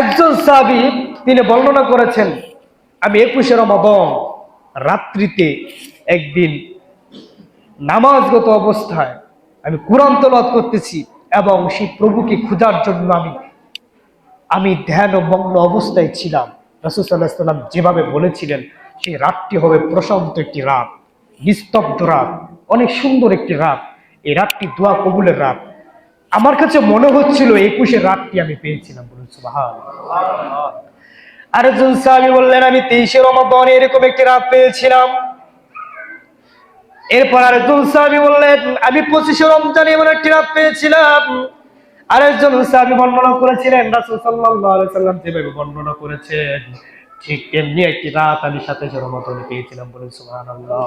একজন সাহাবী তিনি বর্ণনা করেছেন, আমি 21 রমাদান রাত্রিতে একদিন নামাজগত অবস্থায় আমি কোরআন তেলাওয়াত করতেছি এবং সেই প্রভুকে খোঁজার জন্য আমি ধ্যান ও মগ্ন অবস্থায় ছিলাম। রাসূল সাল্লাল্লাহু আলাইহি ওয়াসাল্লাম যেভাবে বলেছিলেন সেই রাতটি হবে প্রশান্ত একটি রাত, নিস্তব্ধ রাত, অনেক সুন্দর একটি রাত। এই রাতটি দোয়া কবুলের রাত। আমার কাছে মনে হচ্ছিল 21 রাতটি আমি পেয়েছিলাম। বলুন সুবহানাল্লাহ। আরেকজন সাহাবী বললেন, আমি 23 রমাদানে এরকম একটি রাত পেয়েছিলাম। এরপর আরেকজন সাহাবী বললেন, আমি 25 রমজানে এমন একটি রাত পেয়েছিলাম। আরেকজন সাহাবী বর্ণনা করেছিলেন, রাসূল সাল্লাল্লাহু আলাইহি সাল্লাম যেভাবে বর্ণনা করেছেন ঠিক তেমনি একটি রাত আমি 27 রমাদানে পেয়েছিলাম। বলুন সুবহানাল্লাহ।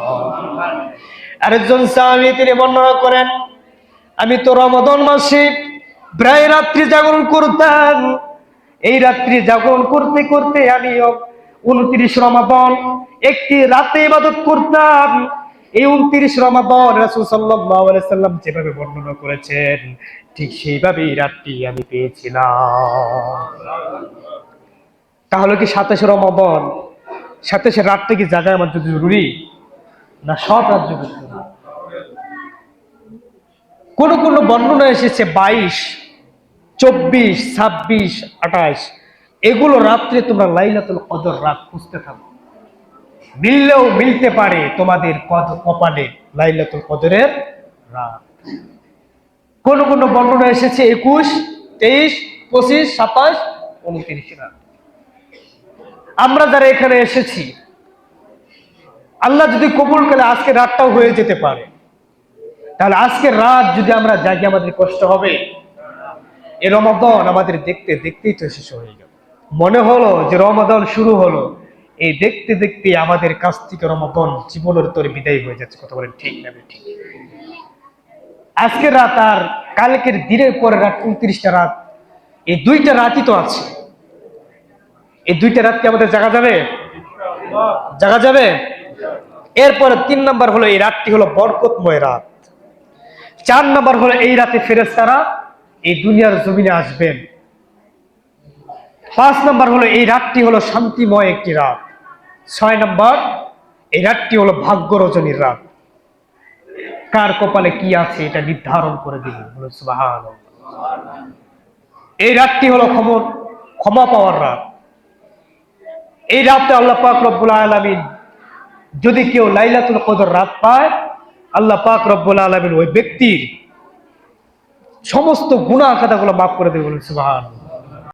আরেকজন সাহাবী তিনি বর্ণনা করেন, আমি তো রমাদান মাসে প্রায় রাত্রি জাগরণ করতাম। এই রাত্রি জাগরণ করতে করতে আমি 29 রমাদান একটি রাতে ইবাদত করতাম। এই 29 রমাদান রাসূল সাল্লাল্লাহু আলাইহি সাল্লাম যেভাবে বর্ণনা করেছেন ঠিক সেইভাবে এই রাতটি আমি পেয়েছিলাম। তাহলে কি 27 রমাদান 27 রাতটা কি জাগা আমার জন্য জরুরি না সব রাত জরুরি? কোন কোন বর্ণনা এসেছে 22, 24, 26, 28 এগুলো রাত্রে তোমরা লাইলাতুল কদর রাত খুঁজতে থাকো। মিললেও মিলতে পারে তোমাদের কপালে লাইলাতুল কদরের রাত। কোন কোন বর্ণনা এসেছে 21, 23, 25, 27, 29 রাত। আমরা যারা এখানে এসেছি আল্লাহ যদি কবুল করে আজকে রাতটাও হয়ে যেতে পারে, তাহলে আজকের রাত যদি আমরা জাগি আমাদের কষ্ট হবে? এই রমাদান আমাদের দেখতে দেখতেই তো শেষ হয়ে গেল। মনে হলো যে রমাদান শুরু হলো, এই দেখতে দেখতে আমাদের কাছ থেকে রমাদান জীবনের তোর বিদায় হয়ে যাচ্ছে। কথা বলেন ঠিক না? ঠিক। আজকের রাত আর কালকের দিনের পরে রাত 29টা রাত, এই দুইটা রাতই তো আছে। এই দুইটা রাতকে আমাদের জাগা যাবে? জাগা যাবে। এরপরে 3 নাম্বার হলো এই রাতটি হলো বরকতময় রাত। 4 নাম্বার হলো এই রাতে ফেরেশতারা এই দুনিয়ার জমিনে আসবেন। 5 নাম্বার হলো এই রাতটি হলো শান্তিময় একটি রাত। 6 নাম্বার এই রাতটি হলো ভাগ্য রজনীর রাত। কার কপালে কি আছে এটা নির্ধারণ করে দিবেন। বলুন সুবহানাল্লাহ। এই রাতটি হলো ক্ষমা পাওয়ার রাত। এই রাতে আল্লাহ পাক রব্বুল আলামিন যদি কেউ লাইলাতুল কদর রাত পায়, আল্লাহ পাক রব্বুল আলামিন ওই ব্যক্তির সমস্ত গুনাহ খাতাগুলো মাফ করে দেবেন। বলুন সুবহানাল্লাহ।